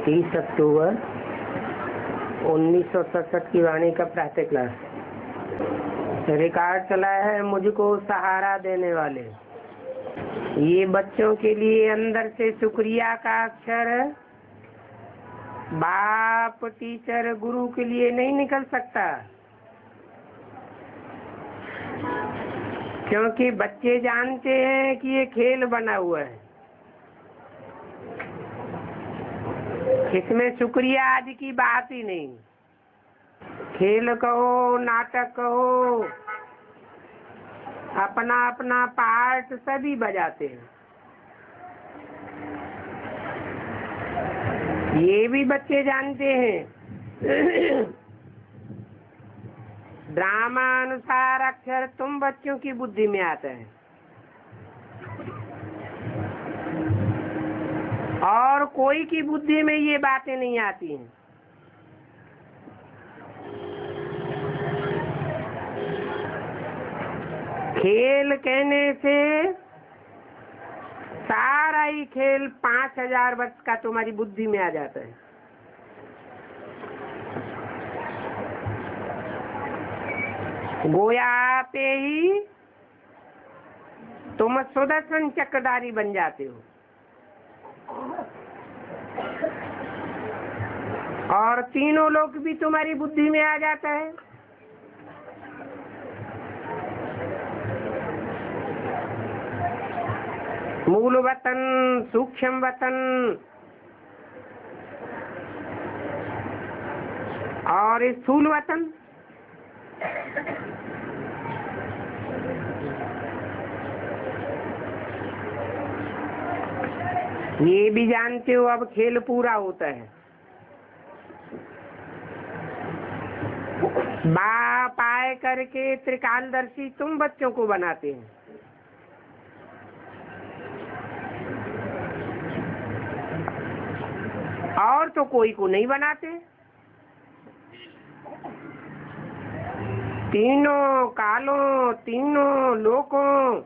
30 अक्टूबर 1967 की वाणी का प्रातः क्लास। रिकॉर्ड चला है मुझको सहारा देने वाले। ये बच्चों के लिए अंदर से शुक्रिया का अक्षर है। बाप टीचर गुरु के लिए नहीं निकल सकता, क्योंकि बच्चे जानते हैं कि ये खेल बना हुआ है। इसमें शुक्रिया आदि की बात ही नहीं। खेल कहो, नाटक कहो, अपना अपना पार्ट सभी बजाते हैं। ये भी बच्चे जानते हैं। ड्रामा अनुसार अक्षर तुम बच्चों की बुद्धि में आता है और कोई की बुद्धि में ये बातें नहीं आती हैं। खेल कहने से सारा ही खेल 5000 वर्ष का तुम्हारी बुद्धि में आ जाता है। गोया आते ही तुम सुदर्शन चक्रधारी बन जाते हो और तीनों लोग भी तुम्हारी बुद्धि में आ जाता है। मूल वतन, सूक्ष्म वतन और स्थूल वतन। ये भी जानते हो अब खेल पूरा होता है। बाप आए करके त्रिकालदर्शी तुम बच्चों को बनाते हैं। और तो कोई को नहीं बनाते। तीनों कालों, तीनों लोकों,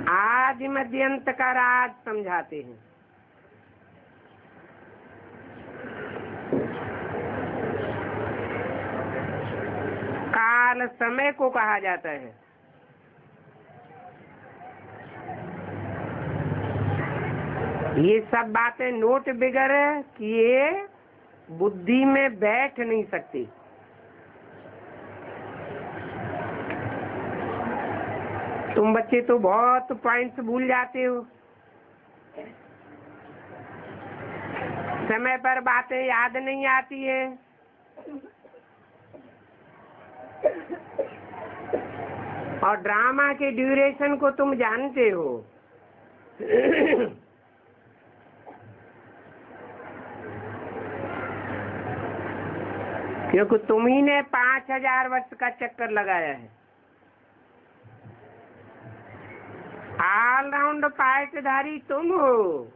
आदि मध्य अंत का राज समझाते हैं। काल समय को कहा जाता है। ये सब बातें नोट बिगर किए बुद्धि में बैठ नहीं सकती। तुम बच्चे तो बहुत पॉइंट्स भूल जाते हो। समय पर बातें याद नहीं आती है। और ड्रामा के ड्यूरेशन को तुम जानते हो। क्योंकि तुम ही ने 5000 वर्ष का चक्कर लगाया है। ऑलराउंड पार्टधारी तुम हो।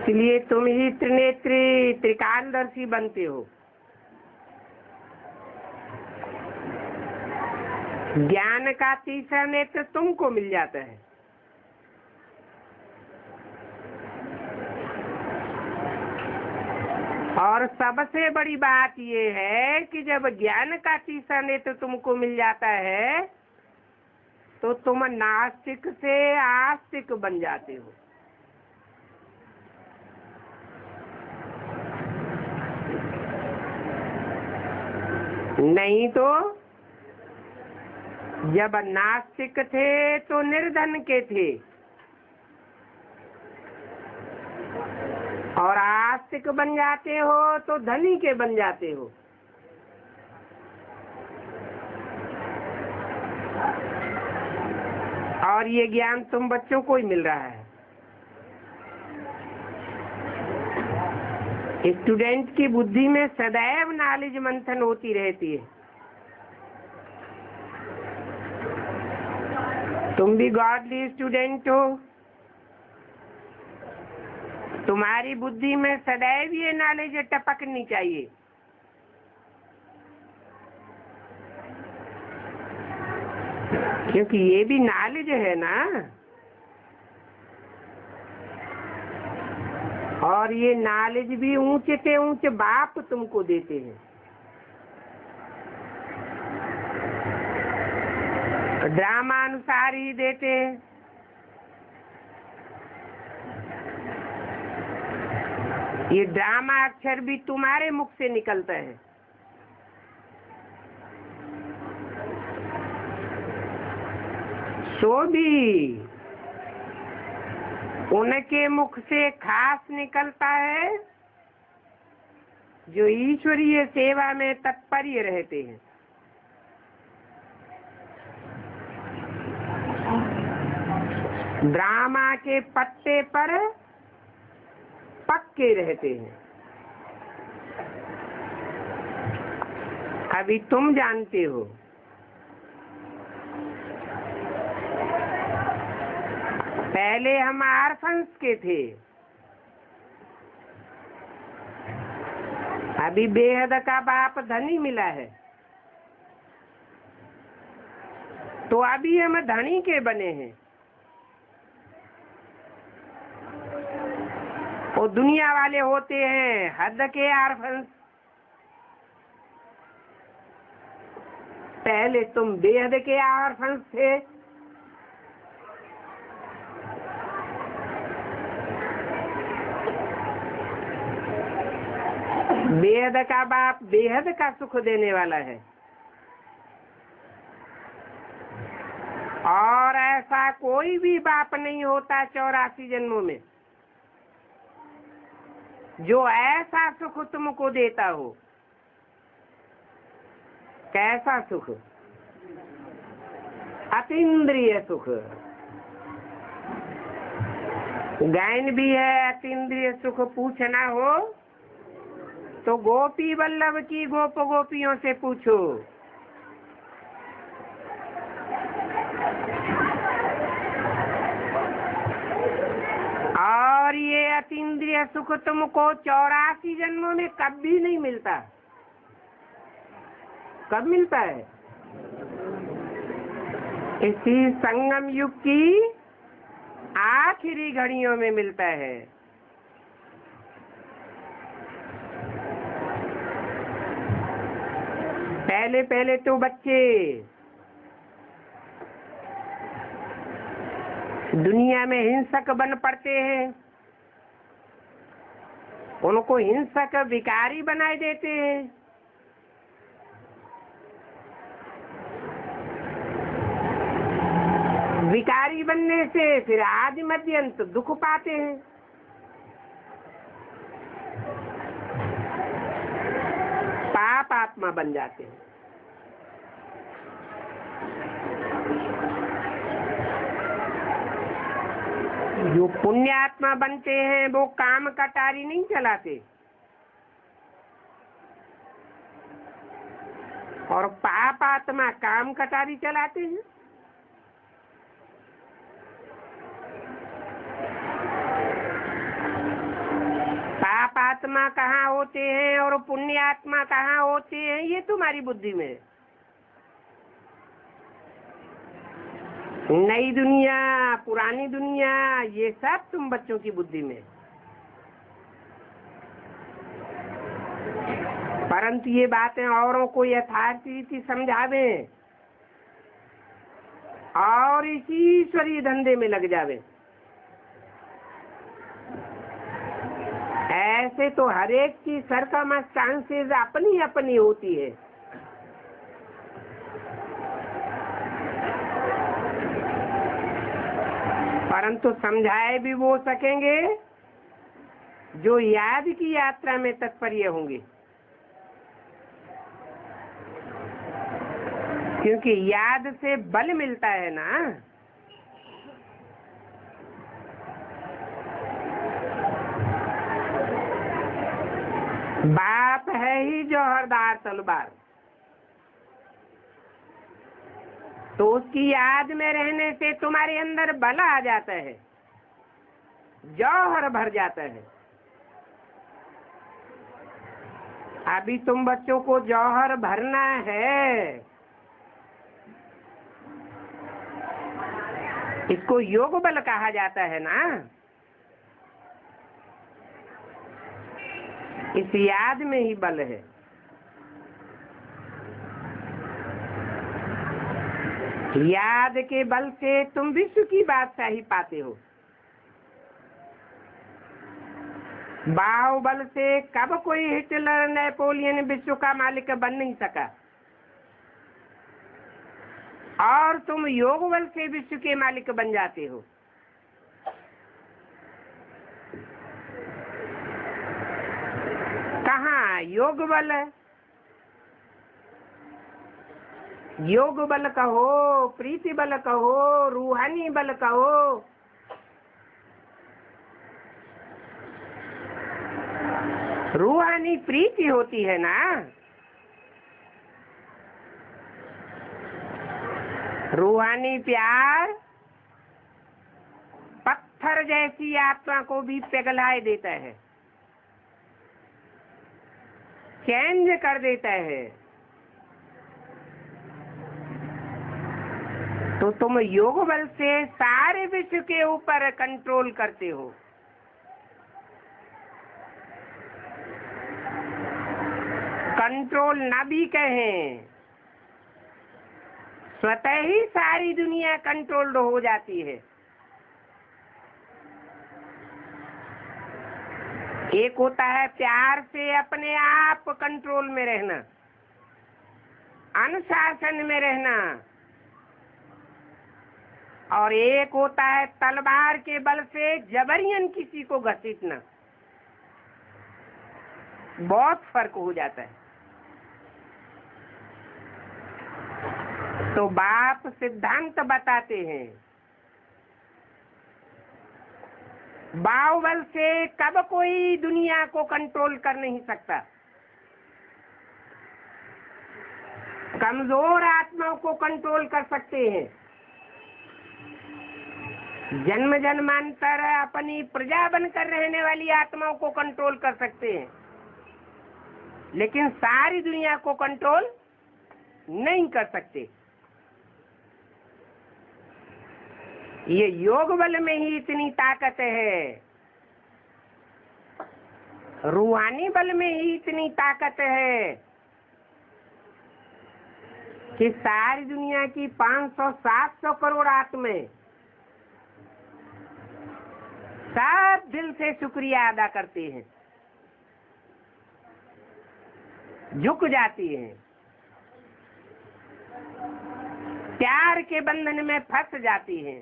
इसलिए तुम ही त्रिनेत्री, त्रिकालदर्शी बनते हो। ज्ञान का तीसरा नेत्र तुमको मिल जाता है। और सबसे बड़ी बात ये है कि जब ज्ञान का तीसरा नेत्र तुमको मिल जाता है तो तुम नास्तिक से आस्तिक बन जाते हो। नहीं तो जब नास्तिक थे तो निर्धन के थे और आस्तिक बन जाते हो तो धनी के बन जाते हो। और ये ज्ञान तुम बच्चों को ही मिल रहा है। स्टूडेंट की बुद्धि में सदैव नॉलेज मंथन होती रहती है। तुम भी गॉडली स्टूडेंट हो। तुम्हारी बुद्धि में सदैव ये नॉलेज टपकनी चाहिए। क्योंकि ये भी नॉलेज है ना, और ये नॉलेज भी ऊंचे से ऊंचे बाप तुमको देते हैं। ड्रामा अनुसार ही देते हैं। ये ड्रामा अक्षर भी तुम्हारे मुख से निकलता है। सो भी उनके मुख से खास निकलता है जो ईश्वरीय सेवा में तत्पर रहते हैं। ड्रामा के पत्ते पर पक्के रहते हैं। अभी तुम जानते हो, पहले हम आर्फन्स के थे, अभी बेहद का बाप धनी मिला है, तो अभी हम धनी के बने हैं। वो दुनिया वाले होते हैं हद के आर्फन्स। पहले तुम बेहद के आर्फन्स थे। बेहद का बाप बेहद का सुख देने वाला है, और ऐसा कोई भी बाप नहीं होता 84 जन्मों में जो ऐसा सुख तुमको देता हो। कैसा सुख? अतीन्द्रिय सुख। गायन भी है अतीन्द्रिय सुख। पूछना हो तो गोपी वल्लभ की गोप गोपियों से पूछो। और ये अतीन्द्रिय सुख तुमको 84 जन्मों में कभी नहीं मिलता। कब मिलता है? इसी संगम युग की आखिरी घड़ियों में मिलता है। पहले पहले तो बच्चे दुनिया में हिंसक बन पड़ते हैं, उनको हिंसक विकारी बनाए देते हैं। विकारी बनने से फिर आदि मध्य अंत दुख पाते हैं। पाप आत्मा बन जाते हैं। जो पुण्यात्मा बनते हैं वो काम कटारी नहीं चलाते, और पाप आत्मा काम कटारी चलाते हैं। पाप आत्मा कहाँ होते हैं और पुण्य आत्मा कहाँ होते हैं, ये तुम्हारी बुद्धि में। नई दुनिया, पुरानी दुनिया, ये सब तुम बच्चों की बुद्धि में। परंतु ये बातें औरों को यथार्थ रीति समझावे और इसी ईश्वरीय धंधे में लग जावे। ऐसे तो हर एक की सर्कमस्टांसेस अपनी अपनी होती है। परंतु समझाए भी वो सकेंगे जो याद की यात्रा में तत्पर होंगे, क्योंकि याद से बल मिलता है ना। बाप है ही जौहरदार तलवार, तो उसकी याद में रहने से तुम्हारे अंदर बल आ जाता है, जौहर भर जाता है। अभी तुम बच्चों को जौहर भरना है। इसको योग बल कहा जाता है ना। इस याद में ही बल है। याद के बल से तुम विश्व की बादशाही पाते हो। बाहुबल से कब कोई हिटलर नेपोलियन विश्व का मालिक बन नहीं सका, और तुम योग बल से विश्व के मालिक बन जाते हो। कहाँ योग बल है? योग बल कहो, प्रीति बल कहो, रूहानी बल कहो, रूहानी प्रीति होती है ना। रूहानी प्यार पत्थर जैसी आत्मा को भी पिघलाए देता है, चेंज कर देता है। तो तुम योग बल से सारे विश्व के ऊपर कंट्रोल करते हो। कंट्रोल ना भी कहें, स्वतः ही सारी दुनिया कंट्रोल्ड हो जाती है। एक होता है प्यार से अपने आप कंट्रोल में रहना, अनुशासन में रहना, और एक होता है तलवार के बल से जबरियन किसी को घसीटना। बहुत फर्क हो जाता है। तो बाप सिद्धांत बताते हैं, बाहुबल से कब कोई दुनिया को कंट्रोल कर नहीं सकता। कमजोर आत्माओं को कंट्रोल कर सकते हैं, जन्म जन्मांतर अपनी प्रजा बनकर रहने वाली आत्माओं को कंट्रोल कर सकते हैं, लेकिन सारी दुनिया को कंट्रोल नहीं कर सकते। ये योग बल में ही इतनी ताकत है, रूहानी बल में ही इतनी ताकत है कि सारी दुनिया की 500-700 करोड़ आत्माएं सब दिल से शुक्रिया अदा करती हैं, झुक जाती हैं, प्यार के बंधन में फंस जाती हैं,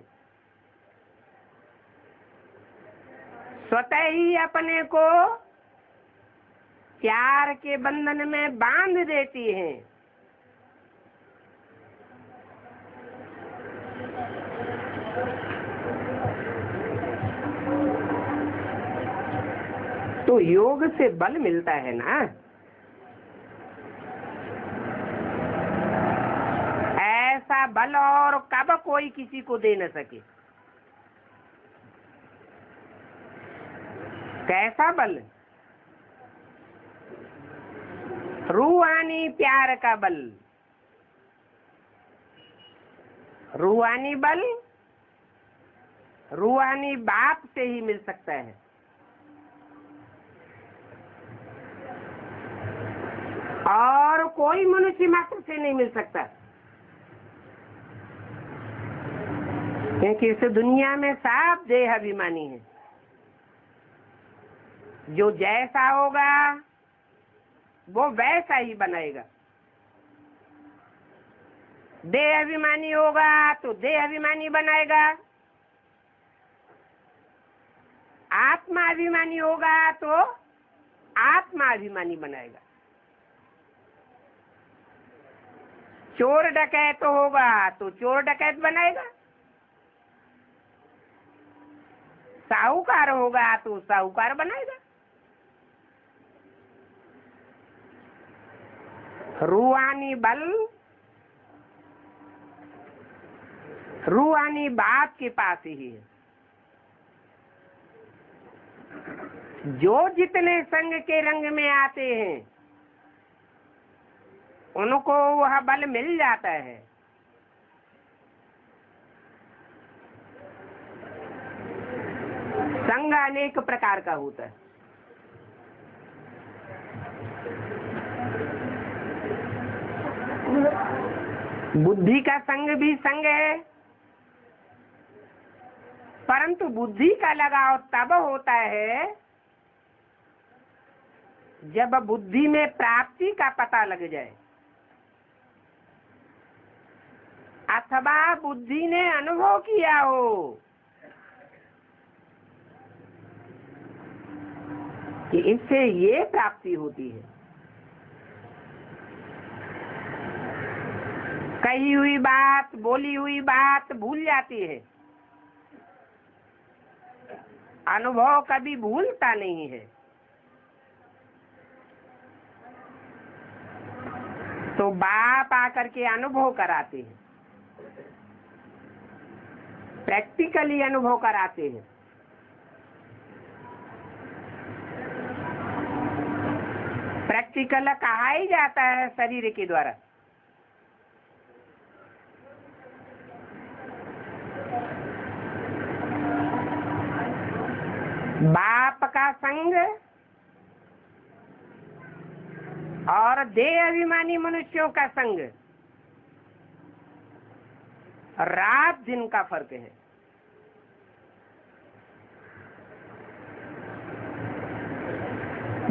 स्वतः ही अपने को प्यार के बंधन में बांध देती हैं। तो योग से बल मिलता है ना। ऐसा बल और कब कोई किसी को दे न सके। कैसा बल? रूहानी प्यार का बल। रूहानी बल रूहानी बाप से ही मिल सकता है। और कोई मनुष्य मात्र से नहीं मिल सकता, क्योंकि इस दुनिया में सब देह अभिमानी है। जो जैसा होगा वो वैसा ही बनाएगा। देह अभिमानी होगा तो देह अभिमानी बनाएगा, आत्मा अभिमानी होगा तो आत्मा अभिमानी बनाएगा। चोर डकैत होगा तो चोर डकैत बनाएगा, साहूकार होगा तो साहूकार बनाएगा। रूहानी बल रूहानी बाप के पास ही है। जो जितने संग के रंग में आते हैं उनको वह बल मिल जाता है। संग अनेक प्रकार का होता है। बुद्धि का संग भी संग है, परंतु बुद्धि का लगाव तब होता है जब बुद्धि में प्राप्ति का पता लग जाए, अथवा बुद्धि ने अनुभव किया हो कि इससे ये प्राप्ति होती है। कही हुई बात, बोली हुई बात भूल जाती है, अनुभव कभी भूलता नहीं है। तो बाप आकर के अनुभव कराते हैं, प्रैक्टिकली अनुभव कराते हैं। प्रैक्टिकल कहा ही जाता है शरीर के द्वारा। बाप का संग और देह अभिमानी मनुष्यों का संग रात दिन का फर्क है।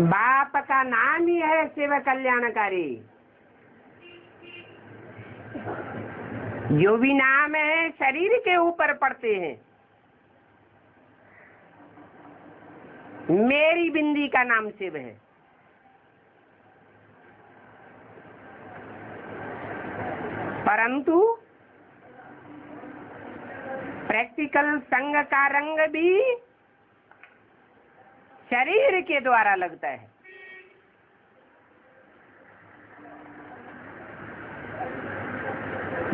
बाप का नाम ही है सेवा कल्याणकारी। जो भी नाम है शरीर के ऊपर पड़ते हैं। मेरी बिंदी का नाम शिव है। परंतु प्रैक्टिकल संग का रंग भी शरीर के द्वारा लगता है।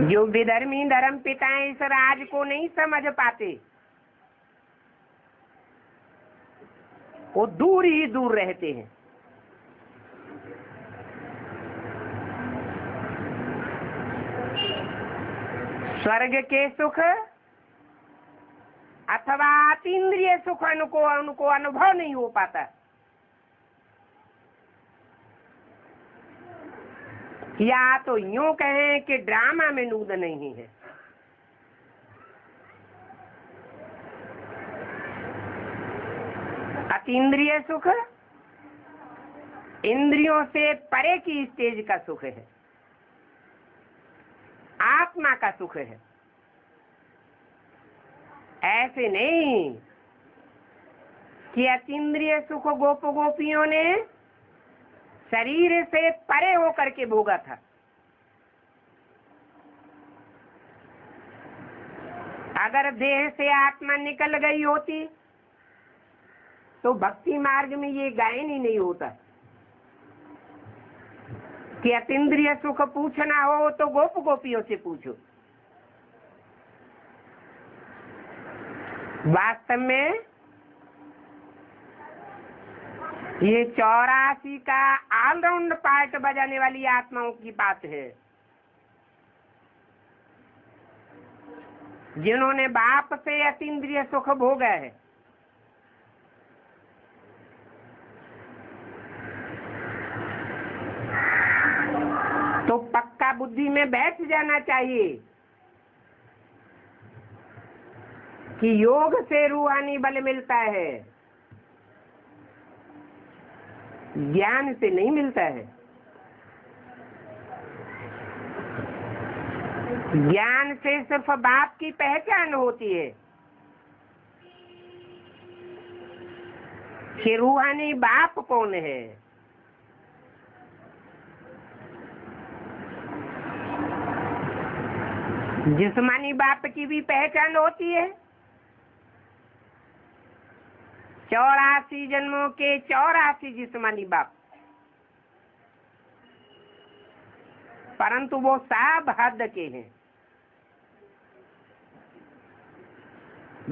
जो विधर्मी धर्म पिताएं इस राज को नहीं समझ पाते, वो दूर ही दूर रहते हैं। स्वर्ग के सुख अथवा अतीन्द्रिय सुख उनको अनुभव नहीं हो पाता। या तो यूं कहें कि ड्रामा में नूद नहीं है। अतीन्द्रिय सुख इंद्रियों से परे की स्टेज का सुख है, आत्मा का सुख है। ऐसे नहीं कि अतीन्द्रिय सुख गोप गोपियों ने शरीर से परे होकर के भोगा था। अगर देह से आत्मा निकल गई होती तो भक्ति मार्ग में ये गायन ही नहीं होता कि अतीन्द्रिय सुख पूछना हो तो गोप गोपियों से पूछो। वास्तव में ये 84 का ऑलराउंड पार्ट बजाने वाली आत्माओं की बात है, जिन्होंने बाप से अतीन्द्रिय सुख भोगा है। तो पक्का बुद्धि में बैठ जाना चाहिए कि योग से रूहानी बल मिलता है, ज्ञान से नहीं मिलता है। ज्ञान से सिर्फ बाप की पहचान होती है कि रूहानी बाप कौन है। जिस्मानी बाप की भी पहचान होती है। 84 जन्मों के 84 जिस्मानी बाप, परंतु वो सब हद के हैं।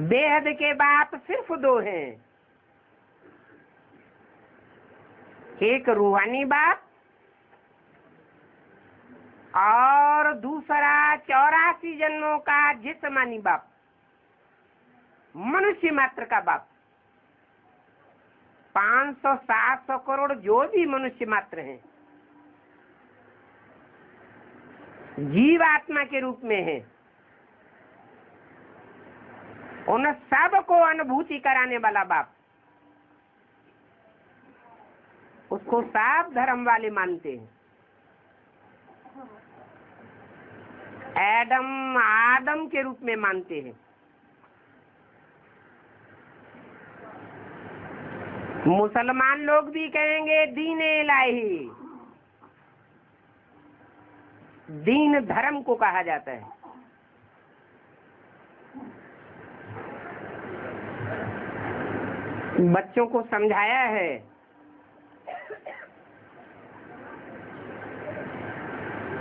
बेहद के बाप सिर्फ 2 हैं, एक रूहानी बाप और दूसरा 84 जन्मों का जिस्मानी बाप, मनुष्य मात्र का बाप। 500-700 करोड़ जो भी मनुष्य मात्र हैं, जीव आत्मा के रूप में है, उन सबको अनुभूति कराने वाला बाप, उसको सब धर्म वाले मानते हैं। आदम के रूप में मानते हैं। मुसलमान लोग भी कहेंगे दीन इलाही, दीन धर्म को कहा जाता है। बच्चों को समझाया है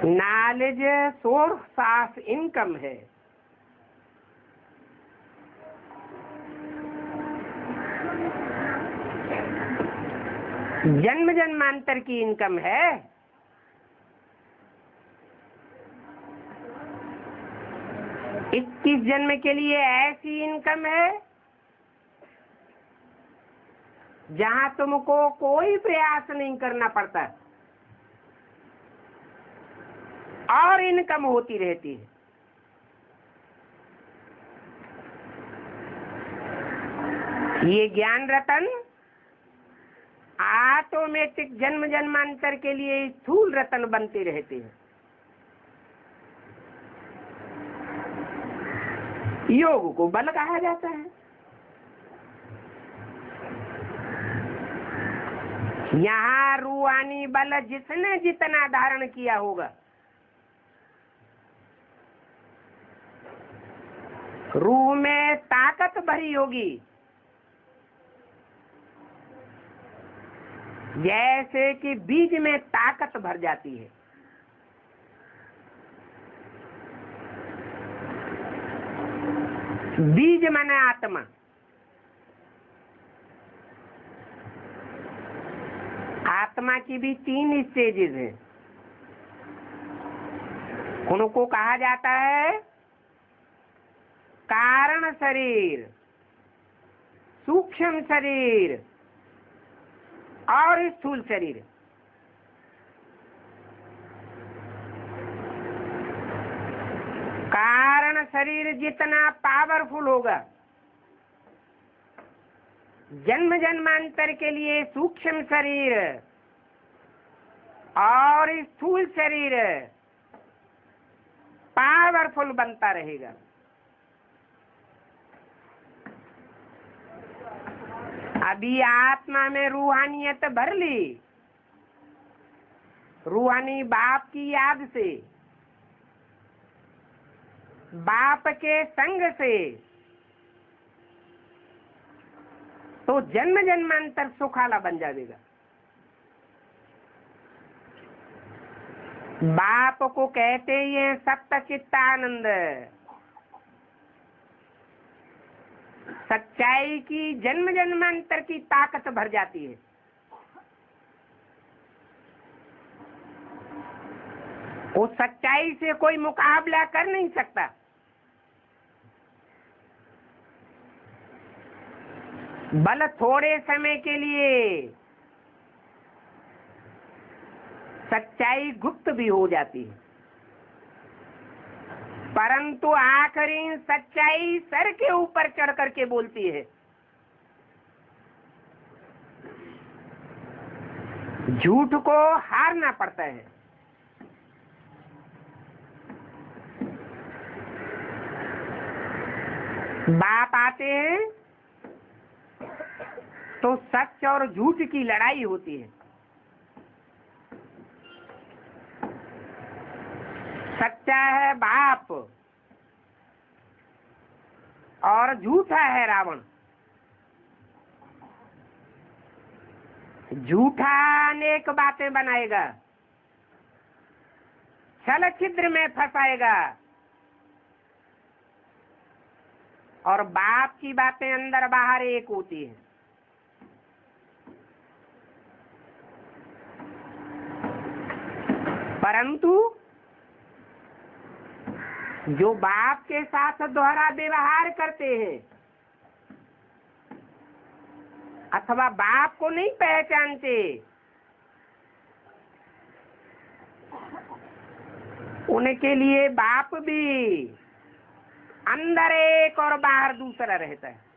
नॉलेज सोर्स ऑफ इनकम है। जन्म जन्मांतर की इनकम है। 21 जन्म के लिए ऐसी इनकम है जहां तुमको कोई प्रयास नहीं करना पड़ता और इनकम होती रहती है। ये ज्ञान रतन ऑटोमेटिक जन्म जन्मांतर के लिए स्थूल रतन बनते रहते हैं। योग को बल कहा जाता है। यहाँ रूहानी बल जिसने जितना धारण किया होगा, रूह में ताकत भरी होगी, जैसे कि बीज में ताकत भर जाती है। बीज माने आत्मा। आत्मा की भी 3 स्टेजेस हैं। उनको कहा जाता है कारण शरीर, सूक्ष्म शरीर और स्थूल शरीर। कारण शरीर जितना पावरफुल होगा, जन्म जन्मांतर के लिए सूक्ष्म शरीर और स्थूल शरीर पावरफुल बनता रहेगा। अभी आत्मा में रूहानियत भर ली, रूहानी बाप की याद से, बाप के संग से, तो जन्म जन्मांतर सुखाला बन जाएगा। बाप को कहते हैं सप्तचित्तानंद। सच्चाई की जन्म जन्मांतर की ताकत भर जाती है। उस सच्चाई से कोई मुकाबला कर नहीं सकता। बल थोड़े समय के लिए सच्चाई गुप्त भी हो जाती है, परंतु आखिरी सच्चाई सर के ऊपर चढ़ करके बोलती है। झूठ को हारना पड़ता है। बाप आते हैं तो सच और झूठ की लड़ाई होती है। सच्चा है बाप और झूठा है रावण। झूठा अनेक बातें बनाएगा, छल छिद्र में फंसाएगा, और बाप की बातें अंदर बाहर एक होती है। परंतु जो बाप के साथ दोहरा व्यवहार करते हैं, अथवा बाप को नहीं पहचानते, उनके लिए बाप भी अंदर एक और बाहर दूसरा रहता है।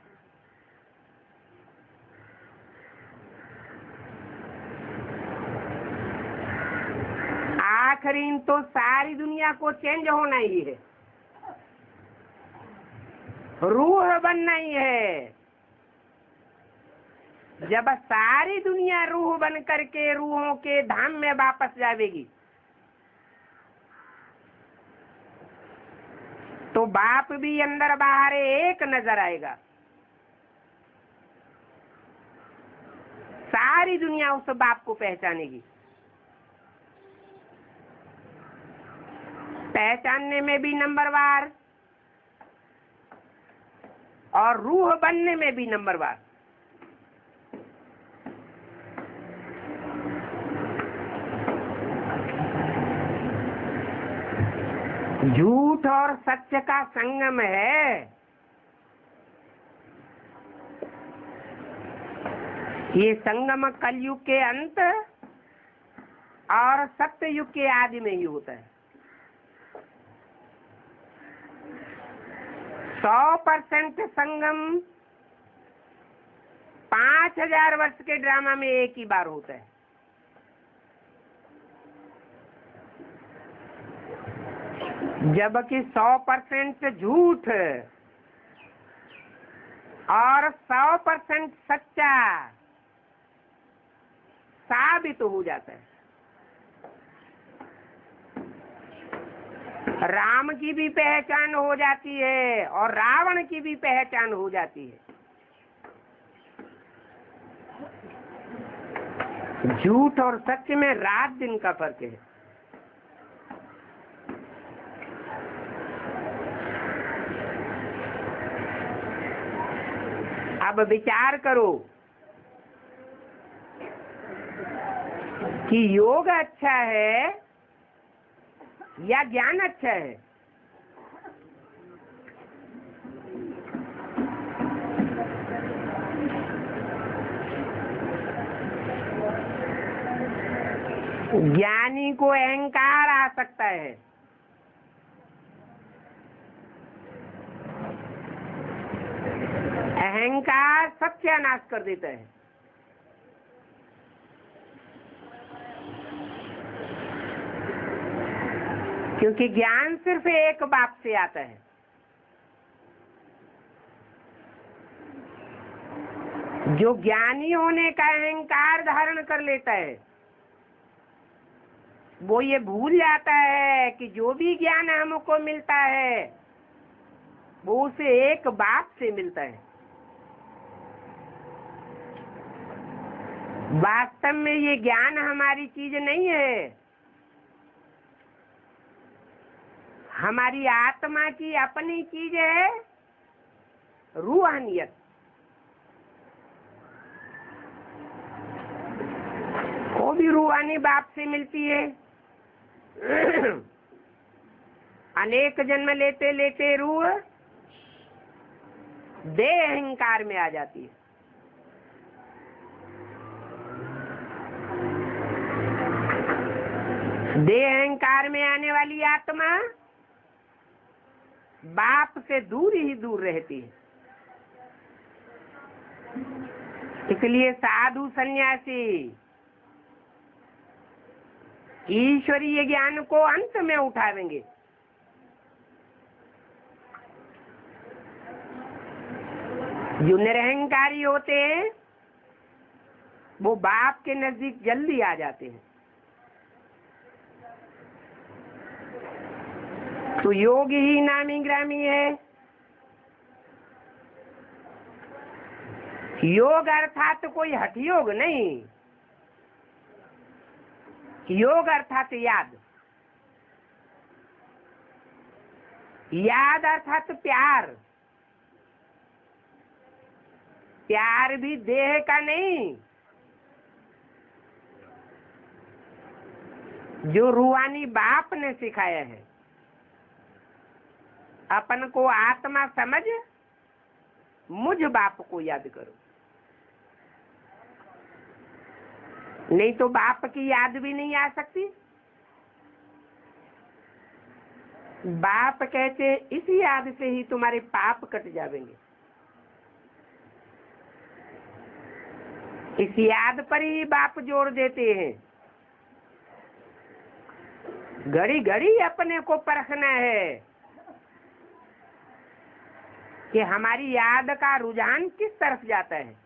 आखिरी तो सारी दुनिया को चेंज होना ही है, रूह बनना ही है। जब सारी दुनिया रूह बन करके रूहों के धाम में वापस जाएगी तो बाप भी अंदर बाहर एक नजर आएगा। सारी दुनिया उस बाप को पहचानेगी। पहचानने में भी नंबरवार और रूह बनने में भी नंबरवार। झूठ और सत्य का संगम है। ये संगम कलयुग के अंत और सत्य युग के आदि में ही होता है। 100% संगम 5000 वर्ष के ड्रामा में एक ही बार होता है। जबकि 100% झूठ और 100% सच्चा साबित हो जाता है। राम की भी पहचान हो जाती है और रावण की भी पहचान हो जाती है। झूठ और सत्य में रात दिन का फर्क है। अब विचार करो कि योग अच्छा है या ज्ञान अच्छा है। ज्ञानी को अहंकार आ सकता है, अहंकार सत्यानाश कर देता है। क्योंकि ज्ञान सिर्फ एक बाप से आता है। जो ज्ञानी होने का अहंकार धारण कर लेता है वो ये भूल जाता है कि जो भी ज्ञान हमको मिलता है वो उसे एक बाप से मिलता है। वास्तव में ये ज्ञान हमारी चीज नहीं है, हमारी आत्मा की अपनी चीज है, रूहानियत। वो भी रूहानी बाप से मिलती है। अनेक जन्म लेते लेते रूह देह अहंकार में आ जाती है। देह अहंकार में आने वाली आत्मा बाप से दूर ही दूर रहती है। इसलिए साधु सन्यासी ईश्वरीय ज्ञान को अंत में उठावेंगे। जो निरहंकारी होते हैं वो बाप के नजदीक जल्दी आ जाते हैं। तो योग ही नामी ग्रामी है। योग अर्थात कोई हठ योग नहीं, योग अर्थात याद, याद अर्थात प्यार। प्यार भी देह का नहीं, जो रूहानी बाप ने सिखाया है। अपन को आत्मा समझ मुझ बाप को याद करो। नहीं तो बाप की याद भी नहीं आ सकती। बाप कहते इस याद से ही तुम्हारे पाप कट जाएंगे। इस याद पर ही बाप जोर देते हैं। घड़ी घड़ी अपने को परखना है कि हमारी याद का रुझान किस तरफ जाता है।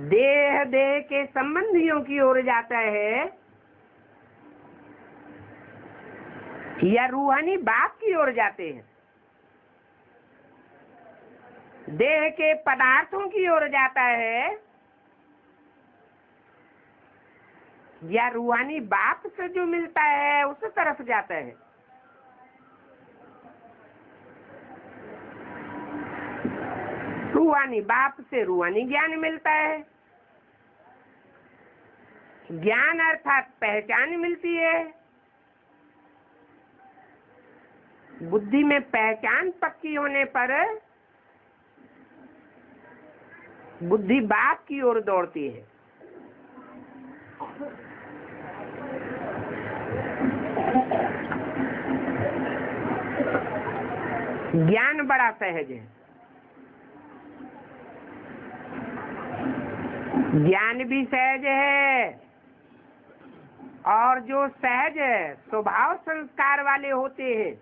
देह देह के संबंधियों की ओर जाता है या रूहानी बाप की ओर जाते हैं। देह के पदार्थों की ओर जाता है या रूहानी बाप से जो मिलता है उस तरफ जाता है। रूहानी बाप से रूहानी ज्ञान मिलता है। ज्ञान अर्थात पहचान मिलती है। बुद्धि में पहचान पक्की होने पर बुद्धि बाप की ओर दौड़ती है। ज्ञान बड़ा सहज है। ज्ञान भी सहज है और जो सहज स्वभाव संस्कार वाले होते हैं,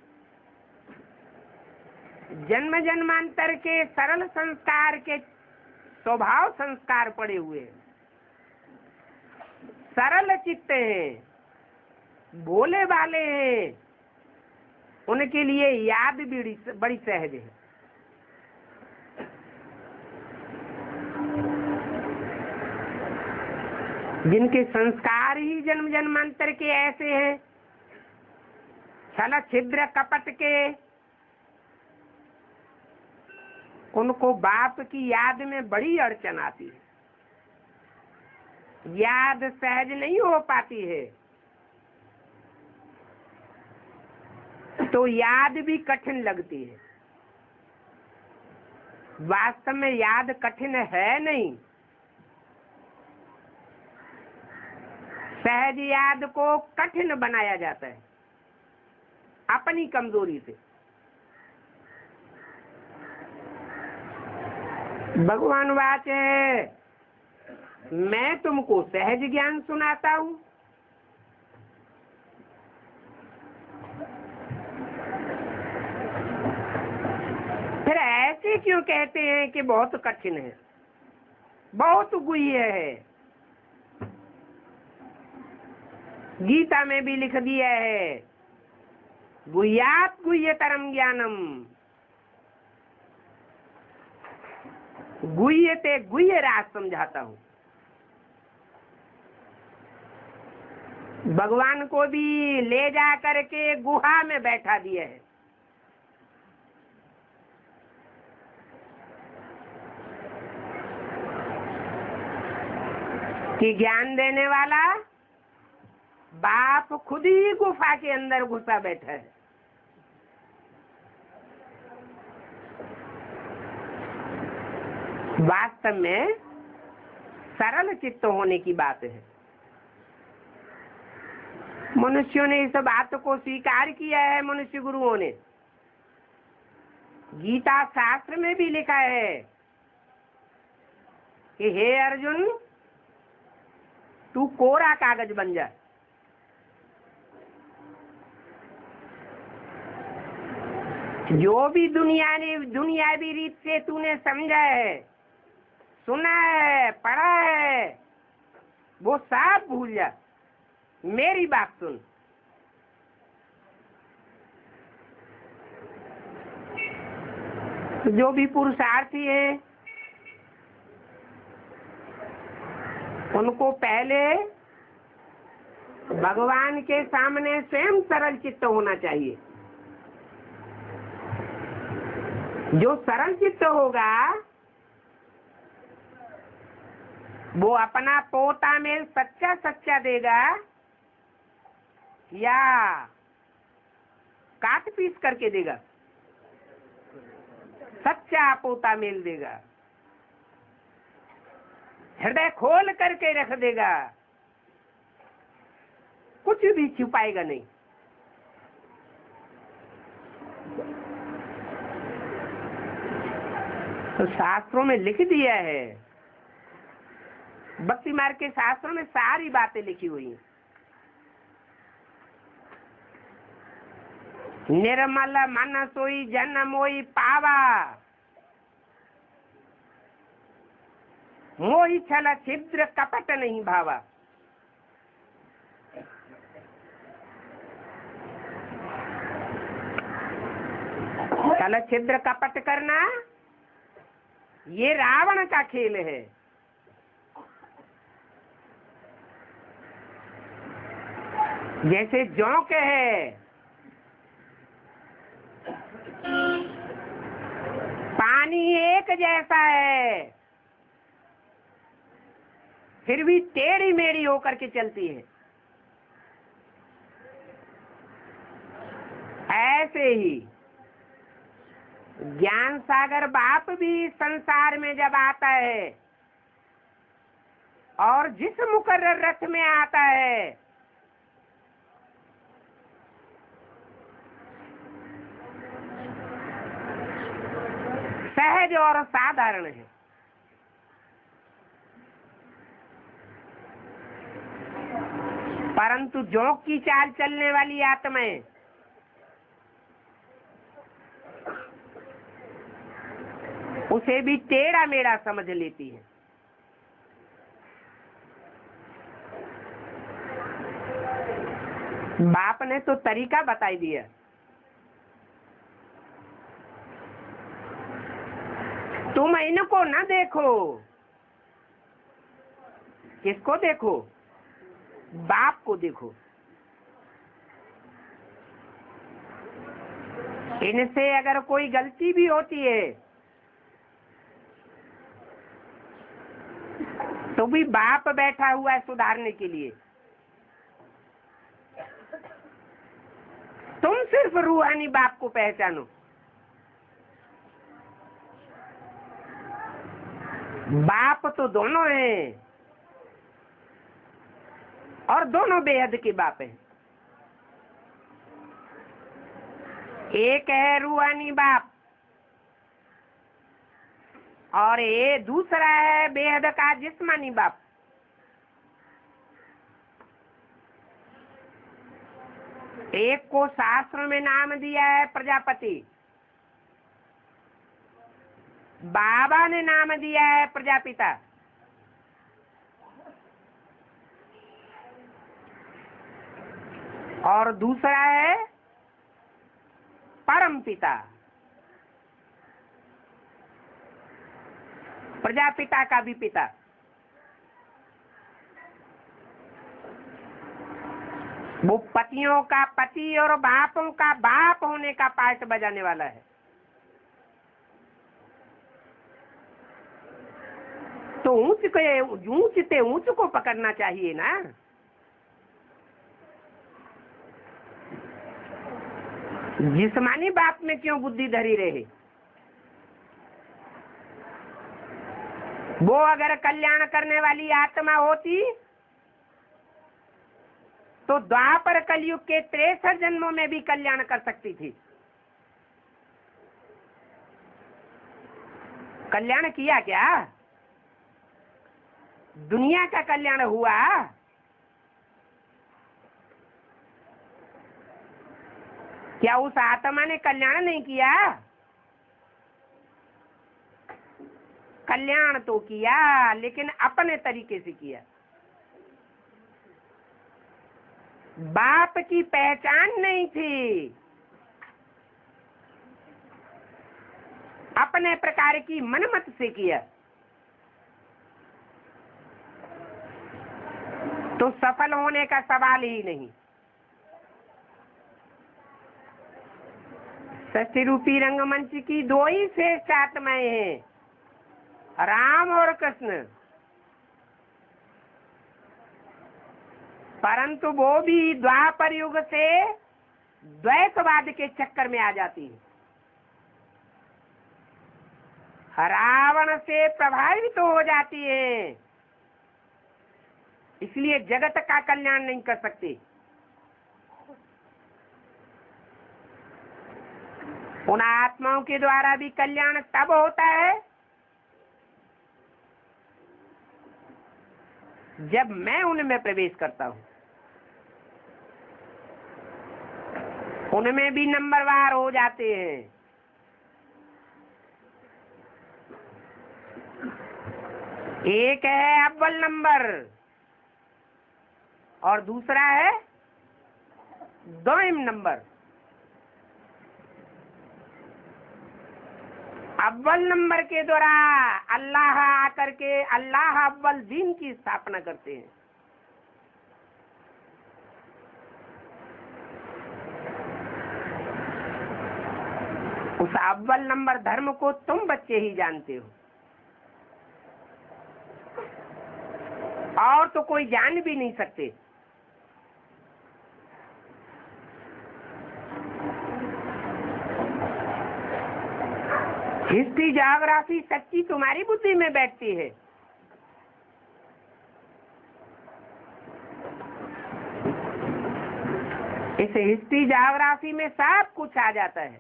जन्म जन्मांतर के सरल संस्कार के स्वभाव संस्कार पड़े हुए, सरल चित्त हैं, भोले वाले हैं, उनके लिए याद बड़ी सहज है। जिनके संस्कार ही जन्म जन्मांतर के ऐसे हैं, छल छिद्र कपट के, उनको बाप की याद में बड़ी अड़चन आती है। याद सहज नहीं हो पाती है, तो याद भी कठिन लगती है। वास्तव में याद कठिन है नहीं। सहज याद को कठिन बनाया जाता है अपनी कमजोरी से। भगवान वाच है, मैं तुमको सहज ज्ञान सुनाता हूँ। फिर ऐसे क्यों कहते हैं कि बहुत कठिन है, बहुत गुह्य है? गीता में भी लिख दिया है, गुह्यात् गुह्यतरम ज्ञानम। गुह्य ते गुह्य राज समझाता हूँ। भगवान को भी ले जा करके गुहा में बैठा दिया है। कि ज्ञान देने वाला बाप खुद ही गुफा के अंदर घुसा बैठा है। वास्तव में सरल चित्त होने की बात है। मनुष्यों ने इस बात को स्वीकार किया है। मनुष्य गुरुओं ने गीता शास्त्र में भी लिखा है कि हे अर्जुन, तू कोरा कागज बन जा। जो भी दुनियावी रीत से तूने समझा है, सुना है, पढ़ा है, वो सब भूल जा। मेरी बात सुन। जो भी पुरुषार्थी है, उनको पहले भगवान के सामने स्वयं सरल चित्त होना चाहिए। जो सरल चित्त होगा वो अपना पोता मेल सच्चा सच्चा देगा या काट पीस करके देगा? सच्चा पोता मेल देगा। हृदय खोल करके रख देगा, कुछ भी छुपाएगा नहीं। तो शास्त्रों में लिख दिया है, भक्ति मार्ग के शास्त्रों में सारी बातें लिखी हुई हैं। निर्मल मन सोई जन मोई पावा, मोहि छल छिद्र कपट नहीं भावा। छल छिद्र कपट करना ये रावण का खेल है। जैसे जोंक है, पानी एक जैसा है, फिर भी टेढ़ी मेढ़ी होकर के चलती है। ऐसे ही ज्ञान सागर बाप भी संसार में जब आता है और जिस मुकर्रर रथ में आता है, सहज और साधारण है। परंतु जोंक की चाल चलने वाली आत्माएं उसे भी टेढ़ा मेढ़ा समझ लेती है। बाप ने तो तरीका बताई दिया। तुम इनको न देखो। किसको देखो? बाप को देखो। इनसे अगर कोई गलती भी होती है तो भी बाप बैठा हुआ है सुधारने के लिए। तुम सिर्फ रूहानी बाप को पहचानो। बाप तो दोनों हैं और दोनों बेहद के बाप हैं। एक है रूहानी बाप और ये दूसरा है बेहद का जिस्मानी बाप। एक को शास्त्र में नाम दिया है प्रजापति, बाबा ने नाम दिया है प्रजापिता। और दूसरा है परम पिता। प्रजापिता का भी पिता। वो पतियों का पति और बापों का बाप होने का पार्ट बजाने वाला है। तो ऊंचते ऊंच को पकड़ना चाहिए ना। जिस्मानी बाप में क्यों बुद्धि धरी रहे? वो अगर कल्याण करने वाली आत्मा होती तो द्वापर कलयुग के 63 जन्मों में भी कल्याण कर सकती थी। कल्याण किया क्या? दुनिया का कल्याण हुआ? क्या उस आत्मा ने कल्याण नहीं किया? कल्याण तो किया, लेकिन अपने तरीके से किया। बाप की पहचान नहीं थी, अपने प्रकार की मनमत से किया। तो सफल होने का सवाल ही नहीं। सृष्टि रूपी रंगमंच की दो ही श्रेष्ठ आत्माएं हैं, राम और कृष्ण। परंतु वो भी द्वापर युग से द्वैतवाद के चक्कर में आ जाती है। रावण से प्रभावित हो जाती है इसलिए जगत का कल्याण नहीं कर सकते। उन आत्माओं के द्वारा भी कल्याण तब होता है जब मैं उनमें प्रवेश करता हूं। उनमें भी नंबरवार हो जाते हैं। एक है अव्वल नंबर और दूसरा है दोयम नंबर। अव्वल नंबर के द्वारा अल्लाह आकर के अल्लाह अव्वल दीन की स्थापना करते हैं। उस अव्वल नंबर धर्म को तुम बच्चे ही जानते हो, और तो कोई जान भी नहीं सकते। हिस्ट्री ज्योग्राफी सच्ची तुम्हारी बुद्धि में बैठती है। इस हिस्ट्री ज्योग्राफी में सब कुछ आ जाता है।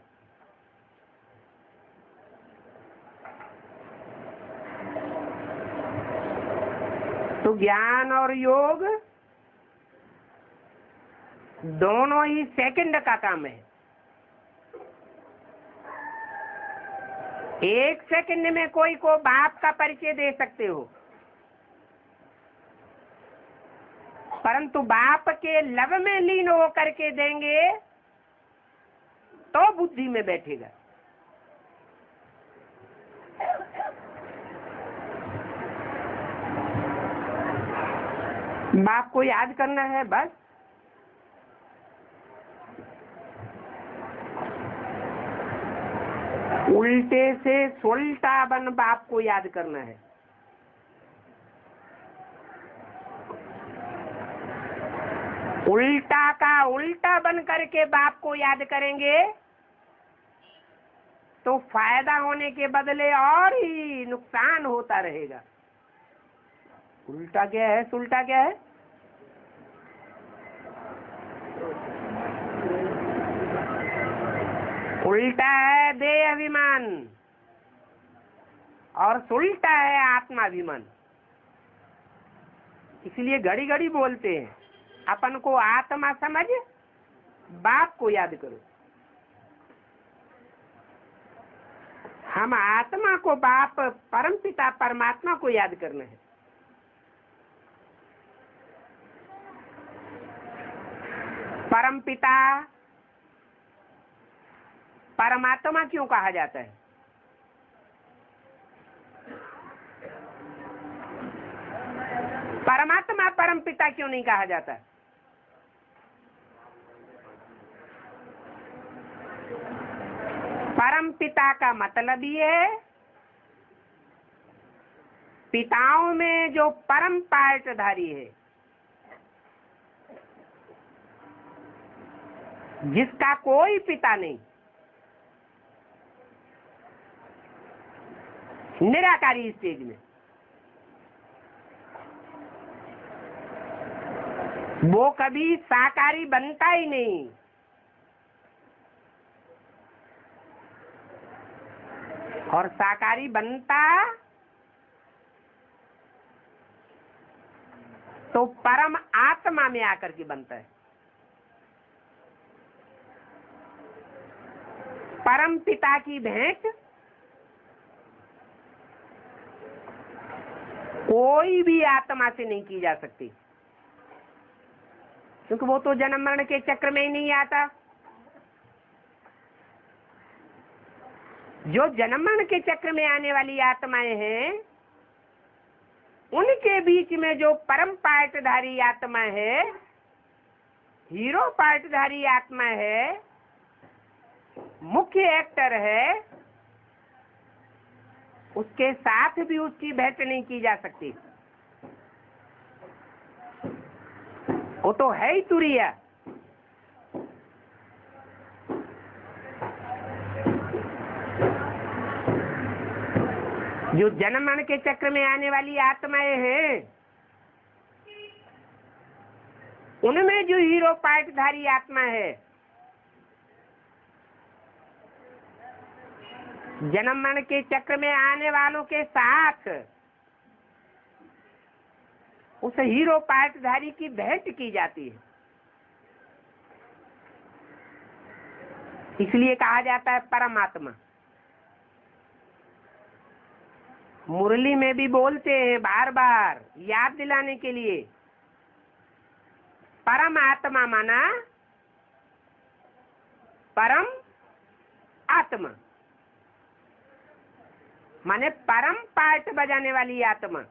तो ज्ञान और योग दोनों ही सेकंड का काम है। एक सेकंड में कोई को बाप का परिचय दे सकते हो, परंतु बाप के लव में लीन हो करके देंगे तो बुद्धि में बैठेगा। बाप को याद करना है बस। उल्टे से सुलटा बन बाप को याद करना है। उल्टा का उल्टा बन करके बाप को याद करेंगे तो फायदा होने के बदले और ही नुकसान होता रहेगा। उल्टा क्या है, सुलटा क्या है? उल्टा है देह अभिमान और सुलटा है आत्माभिमान। इसलिए घड़ी घड़ी बोलते हैं अपन को आत्मा समझ बाप को याद करो। हम आत्मा को बाप परमपिता परमात्मा को याद करना है। परमपिता परमात्मा क्यों कहा जाता है? परमात्मा परमपिता क्यों नहीं कहा जाता? परमपिता का मतलब ये है पिताओं में जो परम पार्टधारी है, जिसका कोई पिता नहीं, निराकारी स्टेज में, वो कभी साकारी बनता ही नहीं। और साकारी बनता तो परम आत्मा में आकर के बनता है। परम पिता की भेंट कोई भी आत्मा से नहीं की जा सकती, क्योंकि वो तो जन्म मरण के चक्र में ही नहीं आता। जो जन्म मरण के चक्र में आने वाली आत्माएं हैं, उनके बीच में जो परम पार्टधारी आत्मा है, हीरो पार्टधारी आत्मा है, मुख्य एक्टर है, उसके साथ भी उसकी भेंट नहीं की जा सकती। वो तो है ही तुरिया। जो जन्म मरण के चक्र में आने वाली आत्माएं हैं, उनमें जो हीरो पाठधारी आत्मा है, जन्म मरण के चक्र में आने वालों के साथ उस हीरो पाठधारी की भेंट की जाती है। इसलिए कहा जाता है परमात्मा। मुरली में भी बोलते हैं बार बार याद दिलाने के लिए, परमात्मा माना परम आत्मा, माने परम पाठ बजाने वाली आत्मा।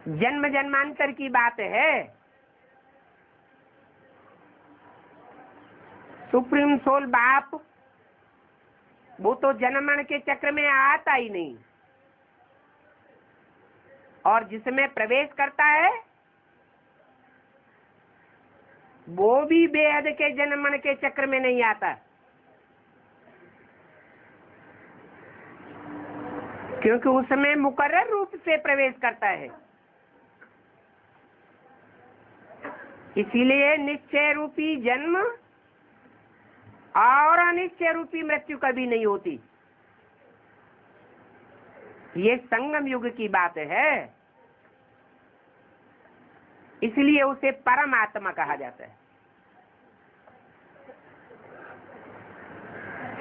जन्म जन्मांतर की बात है, सुप्रीम सोल बाप वो तो जन्म मरण के चक्र में आता ही नहीं, और जिसमें प्रवेश करता है वो भी बेहद के जन्म मरण के चक्र में नहीं आता, क्योंकि उसमें मुकर्रर रूप से प्रवेश करता है। इसीलिए निश्चय रूपी जन्म और अनिश्चय रूपी मृत्यु कभी नहीं होती। ये संगम युग की बात है, इसलिए उसे परमात्मा कहा जाता है।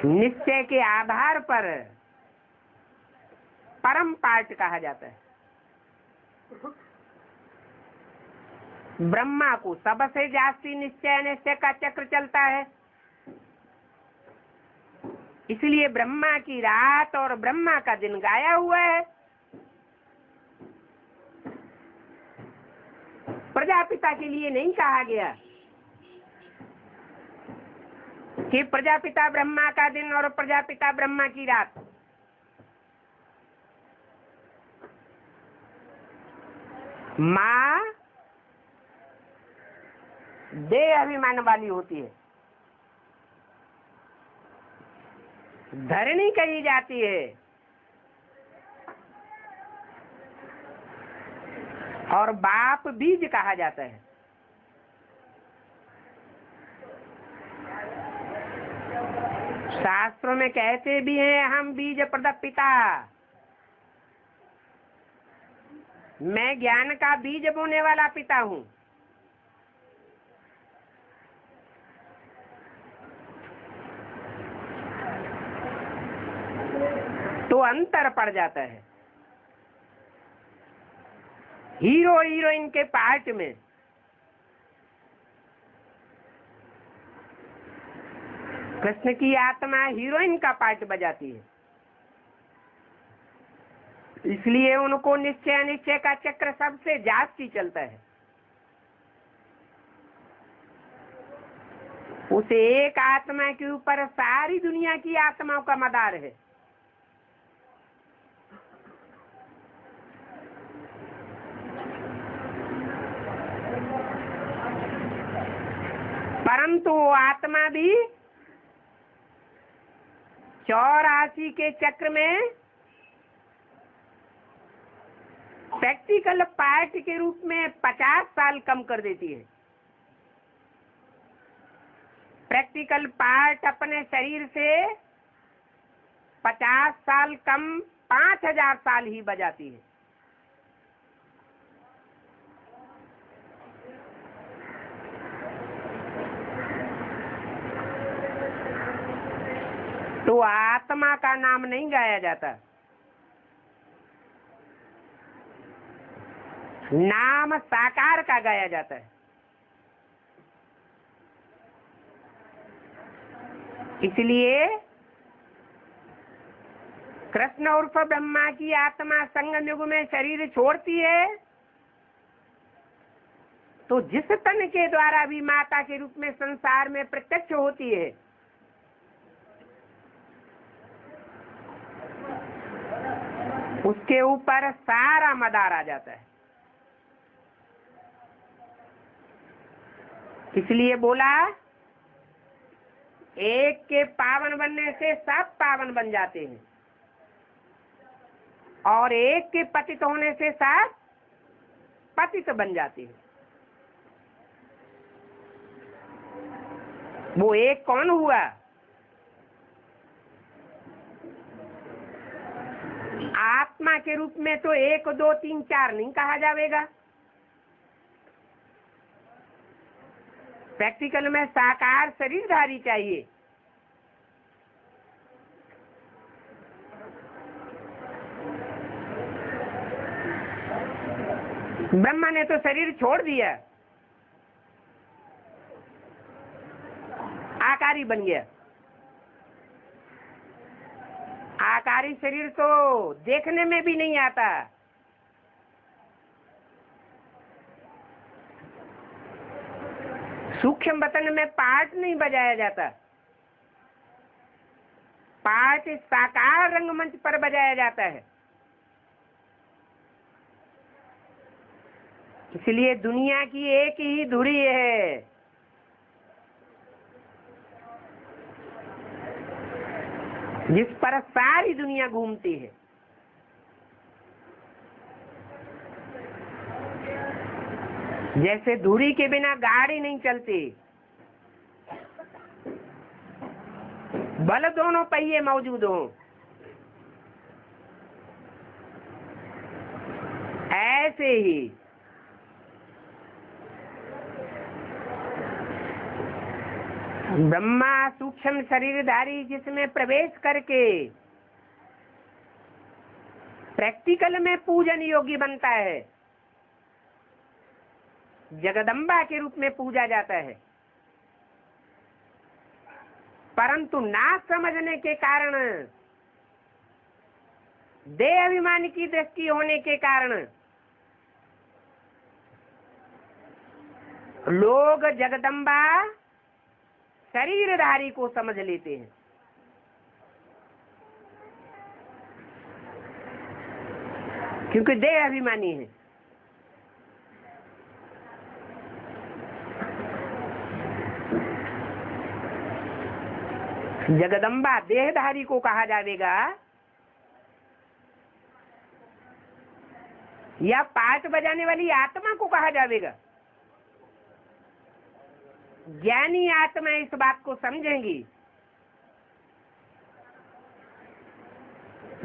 निश्चय के आधार पर परम पाठ कहा जाता है। ब्रह्मा को सबसे जास्ती निश्चय अनिश्चय का चक्र चलता है, इसलिए ब्रह्मा की रात और ब्रह्मा का दिन गाया हुआ है। प्रजापिता के लिए नहीं कहा गया कि प्रजापिता ब्रह्मा का दिन और प्रजापिता ब्रह्मा की रात। माँ देह अभिमान वाली होती है, धरणी कही जाती है, और बाप बीज कहा जाता है। शास्त्रों में कहते भी हैं हम बीज प्रद पिता, मैं ज्ञान का बीज बोने वाला पिता हूँ। तो अंतर पड़ जाता है हीरो हीरोइन के पार्ट में। कृष्ण की आत्मा हीरोइन का पार्ट बजाती है, इसलिए उनको निश्चय अनिश्चय का चक्र सबसे जास्ती चलता है। उस एक आत्मा के ऊपर सारी दुनिया की आत्माओं का मदार है। परंतु आत्मा भी 84 के चक्र में प्रैक्टिकल पार्ट के रूप में 50 साल कम कर देती है। प्रैक्टिकल पार्ट अपने शरीर से 50 साल कम 5000 साल ही बजाती है। तो आत्मा का नाम नहीं गाया जाता, नाम साकार का गाया जाता है। इसलिए कृष्ण उर्फ ब्रह्मा की आत्मा संगम युग में शरीर छोड़ती है तो जिस तन के द्वारा भी माता के रूप में संसार में प्रत्यक्ष होती है, उसके ऊपर सारा मदार आ जाता है। इसलिए बोला एक के पावन बनने से सब पावन बन जाते हैं, और एक के पतित होने से सब पतित बन जाते हैं। वो एक कौन हुआ? आत्मा के रूप में तो 1 2 3 4 नहीं कहा जाएगा। प्रैक्टिकल में साकार शरीरधारी चाहिए। ब्रह्मा ने तो शरीर छोड़ दिया, आकारी बन गया। आकारी शरीर तो देखने में भी नहीं आता। सूक्ष्म बतन में पाठ नहीं बजाया जाता, पाठ साकार रंगमंच पर बजाया जाता है। इसलिए दुनिया की एक ही धुरी है, जिस पर सारी दुनिया घूमती है। जैसे धुरी के बिना गाड़ी नहीं चलती, भले दोनों पहिए मौजूद हों, ऐसे ही ब्रह्मा सूक्ष्म शरीरधारी जिसमें प्रवेश करके प्रैक्टिकल में पूजन योग्य बनता है, जगदम्बा के रूप में पूजा जाता है। परंतु ना समझने के कारण, देह अभिमान की दृष्टि होने के कारण लोग जगदम्बा शरीरधारी को समझ लेते हैं। क्योंकि देह अभिमानी है। जगदम्बा देहधारी को कहा जाएगा या पाठ बजाने वाली आत्मा को कहा जाएगा। ज्ञानी आत्मा इस बात को समझेंगी।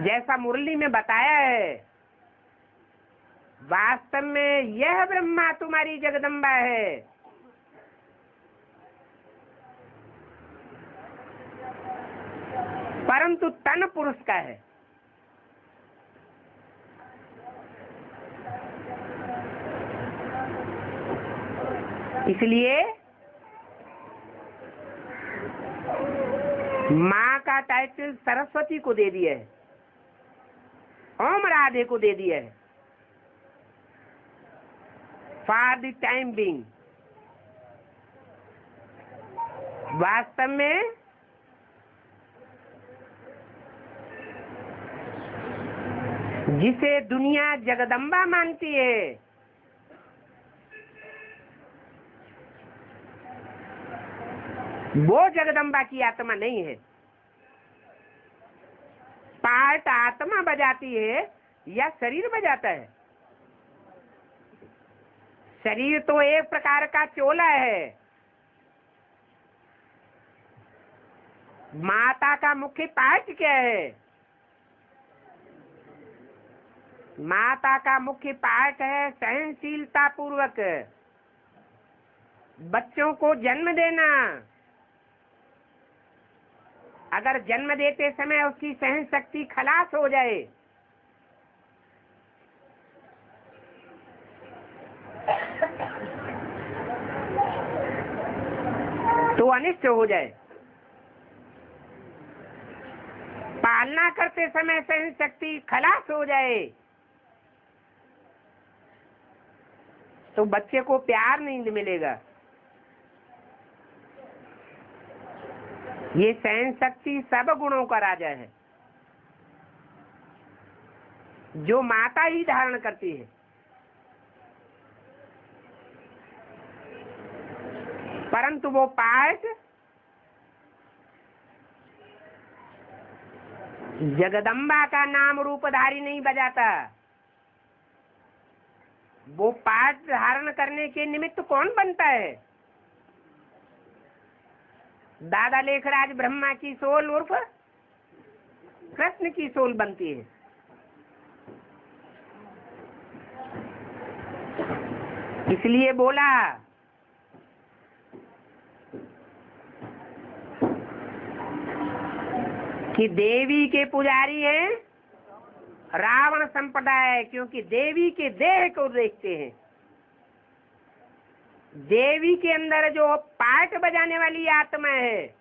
जैसा मुरली में बताया है, वास्तव में यह ब्रह्मा तुम्हारी जगदम्बा है। परंतु तन पुरुष का है। इसलिए माँ का टाइटल सरस्वती को दे दिया है, ओम राधे को दे दिया है। फॉर द टाइम बीइंग वास्तव में जिसे दुनिया जगदम्बा मानती है, वो जगदम्बा की आत्मा नहीं है। पार्ट आत्मा बजाती है या शरीर बजाता है? शरीर तो एक प्रकार का चोला है। माता का मुख्य पार्ट क्या है? माता का मुख्य पार्ट है सहनशीलता पूर्वक बच्चों को जन्म देना। अगर जन्म देते समय उसकी सहन शक्ति खलास हो जाए तो अनिष्ट हो जाए। पालना करते समय सहन शक्ति खलास हो जाए तो बच्चे को प्यार नहीं मिलेगा। ये सहन शक्ति सब गुणों का राजा है, जो माता ही धारण करती है। परंतु वो पाठ जगदम्बा का नाम रूपधारी नहीं बजाता। वो पाठ धारण करने के निमित्त कौन बनता है? दादा लेखराज ब्रह्मा की सोल उर्फ कृष्ण की सोल बनती है। इसलिए बोला कि देवी के पुजारी हैं रावण संप्रदाय, क्योंकि देवी के देह को देखते हैं। देवी के अंदर जो पाठ बजाने वाली आत्मा है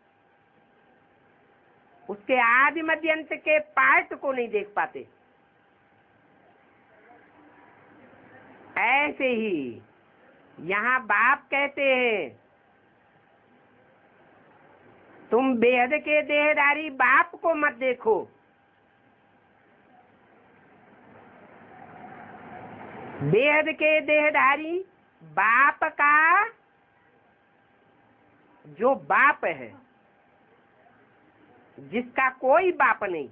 उसके आदि मध्य अंत के पाठ को नहीं देख पाते। ऐसे ही यहाँ बाप कहते हैं तुम बेहद के देहधारी बाप को मत देखो, बेहद के देहधारी बाप का जो बाप है, जिसका कोई बाप नहीं,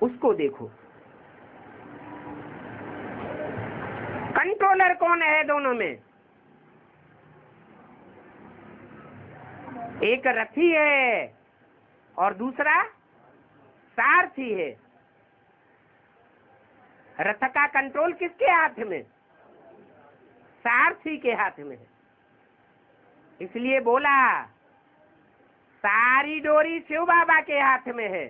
उसको देखो। कंट्रोलर कौन है दोनों में? एक रथी है और दूसरा सारथी है। रथ का कंट्रोल किसके हाथ में? सारथी के हाथ में है। इसलिए बोला सारी डोरी शिव बाबा के हाथ में है,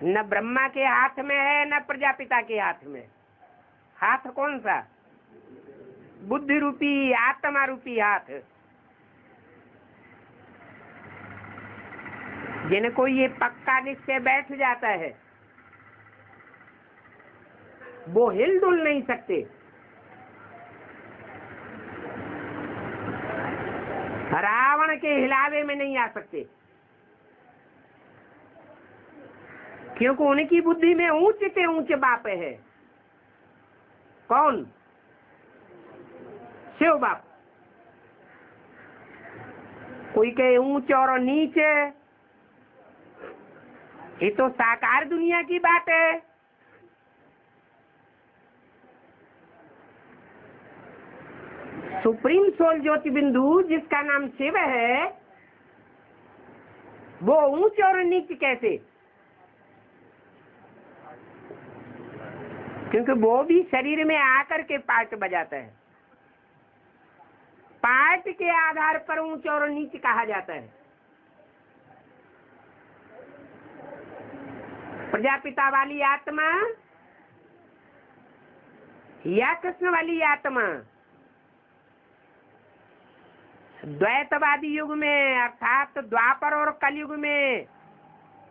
न ब्रह्मा के हाथ में है न प्रजापिता के हाथ में। हाथ कौन सा? बुद्धि रूपी आत्मा रूपी हाथ। जिनको ये पक्का निश्चय बैठ जाता है वो हिल डुल नहीं सकते। रावण के हिलावे में नहीं आ सकते, क्योंकि उनकी बुद्धि में ऊंचे से ऊंचे बाप है। कौन? शिव बाप। कोई कहे ऊंचे और नीचे, ये तो साकार दुनिया की बात है। सुप्रीम सोल ज्योति बिंदु जिसका नाम शिव है वो ऊंचे और नीचे कैसे? क्योंकि वो भी शरीर में आकर के पार्ट बजाता है। पार्ट के आधार पर ऊंचे और नीचे कहा जाता है। प्रजापिता वाली आत्मा या कृष्ण वाली आत्मा द्वैतवादी युग में अर्थात द्वापर और कलयुग में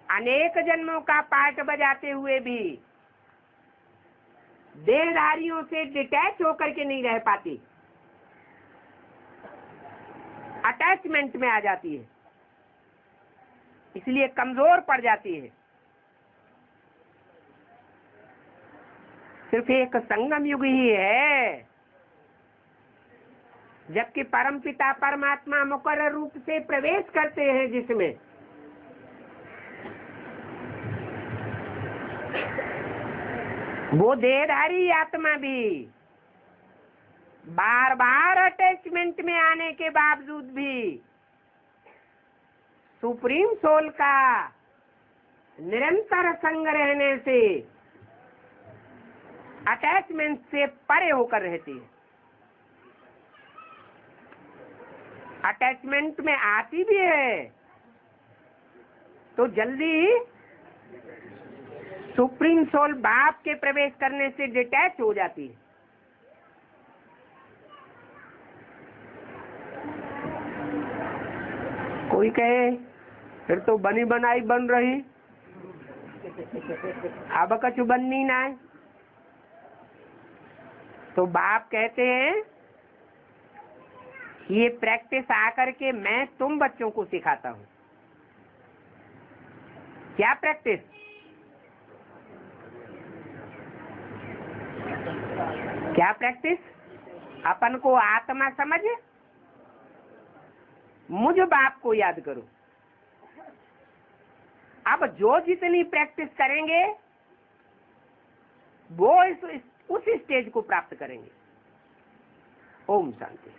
अनेक जन्मों का पाठ बजाते हुए भी देहधारियों से डिटैच होकर के नहीं रह पाती, अटैचमेंट में आ जाती है, इसलिए कमजोर पड़ जाती है। सिर्फ एक संगम युग ही है जबकि परम पिता परमात्मा मुकर्रर रूप से प्रवेश करते हैं, जिसमें वो देहधारी आत्मा भी बार बार अटैचमेंट में आने के बावजूद भी सुप्रीम सोल का निरंतर संग रहने से अटैचमेंट से परे होकर रहती है। अटैचमेंट में आती भी है तो जल्दी सुप्रीम सोल बाप के प्रवेश करने से डिटैच हो जाती है। कोई कहे फिर तो बनी बनाई बन रही, अब कछु बननी ना है। तो बाप कहते हैं ये प्रैक्टिस आकर के मैं तुम बच्चों को सिखाता हूँ। क्या प्रैक्टिस? क्या प्रैक्टिस? अपन को आत्मा समझ, मुझ बाप को याद करो। अब जो जितनी प्रैक्टिस करेंगे वो उस स्टेज को प्राप्त करेंगे। ओम शांति।